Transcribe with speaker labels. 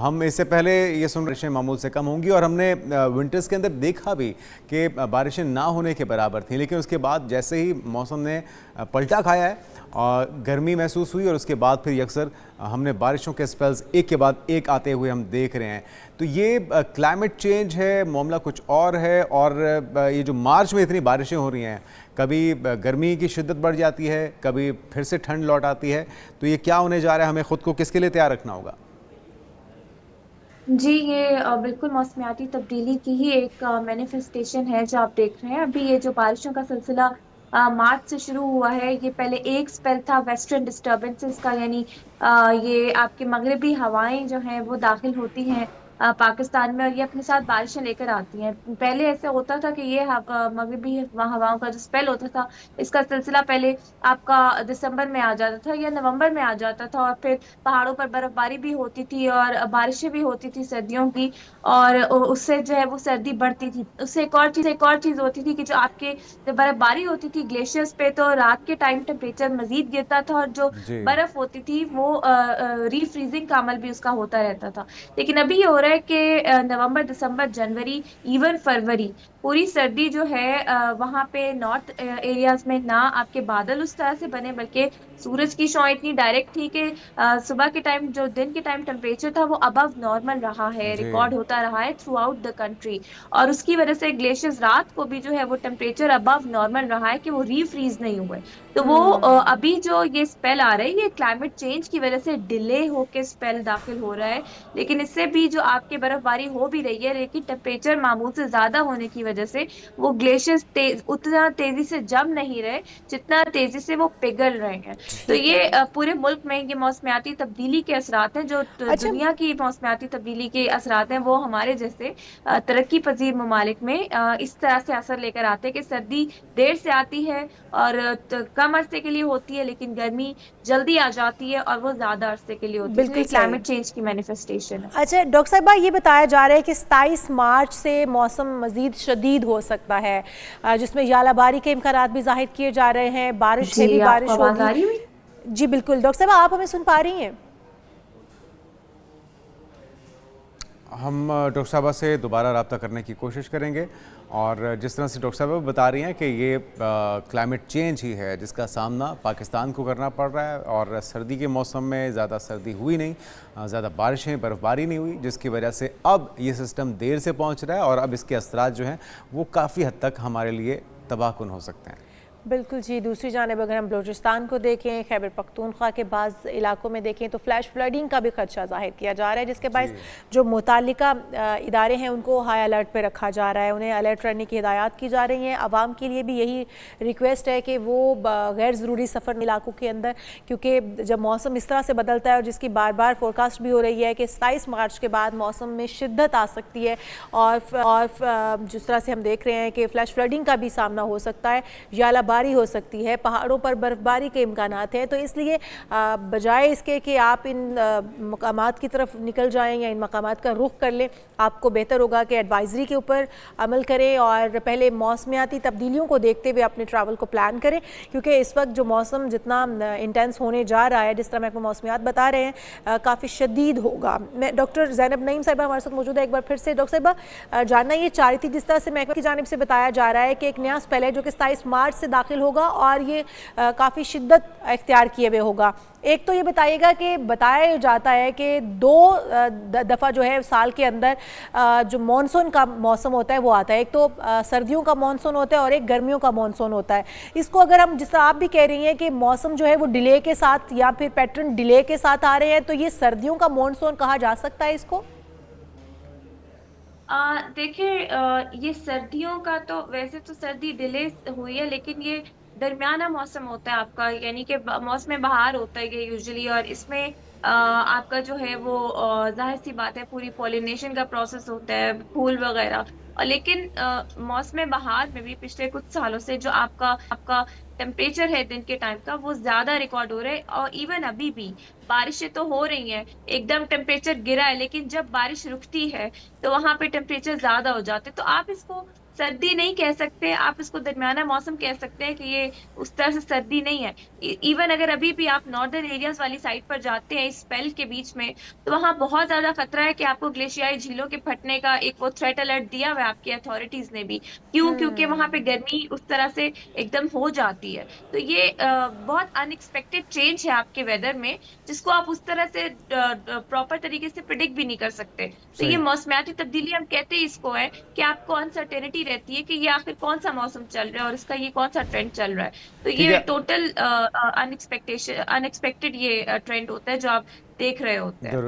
Speaker 1: हम इससे पहले ये सुन बारिशें मामूल से कम होंगी और हमने विंटर्स के अंदर देखा भी कि बारिशें ना होने के बराबर थी, लेकिन उसके बाद जैसे ही मौसम ने पलटा खाया है और गर्मी महसूस हुई और उसके बाद फिर अक्सर हमने बारिशों के स्पेल्स एक के बाद एक आते हुए हम देख रहे हैं। तो ये क्लाइमेट चेंज है, मामला कुछ और है। और ये जो मार्च में इतनी बारिशें हो रही हैं, कभी गर्मी की शिद्दत बढ़ जाती है, कभी फिर से ठंड लौट आती है, तो ये क्या होने जा रहा है? हमें खुद को किसके लिए तैयार रखना होगा?
Speaker 2: जी, ये बिल्कुल मौसमियाती तब्दीली की ही एक मैनिफेस्टेशन है जो आप देख रहे हैं। अभी ये जो बारिशों का सिलसिला मार्च से शुरू हुआ है, ये पहले एक स्पेल था वेस्टर्न डिस्टर्बेंसेस का, यानी ये आपकी मगरबी हवाएं जो हैं वो दाखिल होती हैं पाकिस्तान में, और ये अपने साथ बारिशें लेकर आती हैं। पहले ऐसे होता था कि ये मगरबी हवाओं का जो स्पेल होता था, इसका सिलसिला पहले आपका दिसंबर में आ जाता था या नवंबर में आ जाता था, और फिर पहाड़ों पर बर्फबारी भी होती थी और बारिशें भी होती थी सर्दियों की। और उससे जो है वो सर्दी बढ़ती थी। उससे एक और चीज होती थी कि जो आपके जब बर्फबारी होती थी ग्लेशियर्स पे, तो रात के टाइम टेम्परेचर मजीद गिरता था, और जो
Speaker 1: जी।
Speaker 2: बर्फ होती थी वो रीफ्रीजिंग का अमल भी उसका होता रहता था। लेकिन अभी ये हो रहा है कि नवंबर, दिसंबर, जनवरी, इवन फरवरी, पूरी सर्दी जो है वहां पे नॉर्थ एरियाज में ना आपके बादल उस तरह से बने, बल्कि सूरज की शॉ इतनी डायरेक्ट थी कि सुबह के टाइम जो दिन के टाइम टेम्परेचर था वो अबव नॉर्मल रहा है,
Speaker 1: जी।
Speaker 2: रिकॉर्ड होता रहा है थ्रू आउट द कंट्री। और उसकी वजह से ग्लेशियर्स रात को भी जो है वो टेम्परेचर अबव नॉर्मल रहा है कि वो रीफ्रीज नहीं हुए। तो वो
Speaker 1: हम्म।
Speaker 2: अभी जो ये स्पेल आ रहा है, ये क्लाइमेट चेंज की वजह से डिले होके स्पेल दाखिल हो रहा है। लेकिन इससे भी जो आपके बर्फबारी हो भी रही है, लेकिन टेम्परेचर मामूल से ज्यादा होने की वजह से वो ग्लेशियर्स उतना तेजी से जम नहीं रहे जितना तेजी से वो पिघल रहे हैं। तो
Speaker 1: ठीक है।
Speaker 2: ये पूरे मुल्क में ये मौसमियाती तब्दीली के असरात हैं, जो
Speaker 3: अच्छा।
Speaker 2: दुनिया की मौसमियाती तब्दीली के असरात हैं, वो हमारे जैसे तरक्की पजीर ममालिक में इस तरह से असर लेकर आते हैं कि सर्दी देर से आती है और कम अरसे के लिए होती है, लेकिन गर्मी जल्दी आ जाती है और वो ज्यादा अरसे के लिए होती है। तो ये
Speaker 3: बिल्कुल सही।
Speaker 2: क्लाइमेट चेंज की मैनिफेस्टेशन है।
Speaker 3: अच्छा डॉक्टर साहिबा, ये बताया जा रहा है कि 27 मार्च से मौसम मज़ीद शदीद हो सकता है, जिसमें यालाबारी के इम्कानात भी जाहिर किए जा रहे हैं, बारिश,
Speaker 2: जी,
Speaker 3: हेवी
Speaker 2: आपको
Speaker 3: बारिश
Speaker 2: आवाज
Speaker 3: होगी।
Speaker 2: आ रही हुई?
Speaker 3: जी बिल्कुल डॉक्टर साहिबा, आप हमें सुन पा रही हैं?
Speaker 1: हम डॉक्टर साहबा से दोबारा रब्ता करने की कोशिश करेंगे। और जिस तरह से डॉक्टर साहबा बता रही हैं कि ये क्लाइमेट चेंज ही है जिसका सामना पाकिस्तान को करना पड़ रहा है, और सर्दी के मौसम में ज़्यादा सर्दी हुई नहीं, ज़्यादा बारिशें, बर्फ़बारी नहीं हुई, जिसकी वजह से अब ये सिस्टम देर से पहुंच रहा है और अब इसके असरात जो हैं वो काफ़ी हद तक हमारे लिए तबाहकुन हो सकते हैं।
Speaker 3: बिल्कुल जी। दूसरी जानब अगर हम बलूचिस्तान को देखें, खैबर पख्तूनख्वा के बाज़ इलाकों में देखें तो फ्लैश फ्लडिंग का भी खदशा ज़ाहिर किया जा रहा है, जिसके बायस जो मुतालिका इदारे हैं उनको हाई अलर्ट पे रखा जा रहा है, उन्हें अलर्ट रहने की हिदायत की जा रही हैं। आवाम के लिए भी यही रिक्वेस्ट है कि वो गैर ज़रूरी सफ़र इलाकों के अंदर, क्योंकि जब मौसम इस तरह से बदलता है और जिसकी बार बार फोरकास्ट भी हो रही है कि 27 मार्च के बाद मौसम में शिद्दत आ सकती है, और जिस तरह से हम देख रहे हैं कि फ्लैश फ्लडिंग का भी सामना हो सकता है, यालाबारी हो सकती है, पहाड़ों पर बर्फबारी के इम्कानात हैं। तो इसलिए बजाय इसके कि आप इन मकामात की तरफ निकल जाएं या इन मकामात का रुख कर लें, आपको बेहतर होगा कि एडवाइजरी के ऊपर अमल करें और पहले मौसमियाती तब्दीलियों को देखते हुए अपने ट्रैवल को प्लान करें, क्योंकि इस वक्त जो मौसम जितना इंटेंस होने जा रहा है, जिस तरह महकमा मौसमियात बता रहे हैं, काफ़ी शदीद होगा। मैं डॉक्टर ज़ैनब नईम साहिबा हमारे साथ मौजूद है। एक बार फिर से डॉक्टर साहिबा, जानना ये चाह रही थी, जिस तरह से महकमा की जानिब से बताया जा रहा है कि एक नया स्पेल है जो कि 27 मार्च से दाखिल होगा और ये काफ़ी शिद्दत इख्तियार किए हुए होगा। एक तो ये बताइएगा कि बताया जाता है कि दो दफ़ा जो है साल के अंदर जो मॉनसून का मौसम होता है वो आता है। एक तो सर्दियों का मॉनसून होता है और एक गर्मियों का मॉनसून होता है। इसको अगर हम, जिस तरह आप भी कह रही हैं कि मौसम जो है वो डिले के साथ या फिर पैटर्न डिले के साथ आ रहे हैं, तो ये सर्दियों का मॉनसून कहा जा सकता है इसको?
Speaker 2: देखिए, ये सर्दियों का तो वैसे तो सर्दी डिले हुई है, लेकिन ये दरमियाना मौसम होता है आपका, यानी कि मौसम बहार होता है ये यूजुअली। और इसमें आपका जो है वो जाहिर सी बात है पूरी पॉलिनेशन का प्रोसेस होता है, फूल वगैरह। और लेकिन मौसम बहार में भी पिछले कुछ सालों से जो आपका आपका टेम्परेचर है दिन के टाइम का, वो ज्यादा रिकॉर्ड हो रहा है। और इवन अभी भी बारिशें तो हो रही हैं, एकदम टेम्परेचर गिरा है, लेकिन जब बारिश रुकती है तो वहां पे टेम्परेचर ज्यादा हो जाते हैं। तो आप इसको सर्दी नहीं कह सकते, आप इसको दरमियाना मौसम कह सकते हैं कि ये उस तरह से सर्दी नहीं है। इवन अगर अभी भी आप नॉर्दर्न एरियाज वाली साइड पर जाते हैं इस स्पेल के बीच में, तो वहां बहुत ज्यादा खतरा है कि आपको ग्लेशियाई झीलों के फटने का एक वो थ्रेट अलर्ट दिया हुआ है आपकी अथॉरिटीज ने भी। क्यों? क्योंकि वहां पे गर्मी उस तरह से एकदम हो जाती है। तो ये बहुत अनएक्सपेक्टेड चेंज है आपके वेदर में, जिसको आप उस तरह से प्रॉपर तरीके से प्रिडिक्ट भी नहीं कर सकते। तो ये
Speaker 1: सही।
Speaker 2: मौसमियाती तब्दीली हम कहते हैं इसको है कि आपको अनसर्टेनिटी रहती है कि ये आखिर कौन सा मौसम चल रहा है और इसका ये कौन सा ट्रेंड चल रहा है। तो
Speaker 1: ठीक
Speaker 2: ये
Speaker 1: है।
Speaker 2: टोटल अनएक्सपेक्टेड ये ट्रेंड होता है जो आप देख रहे होते हैं।
Speaker 1: जरूर।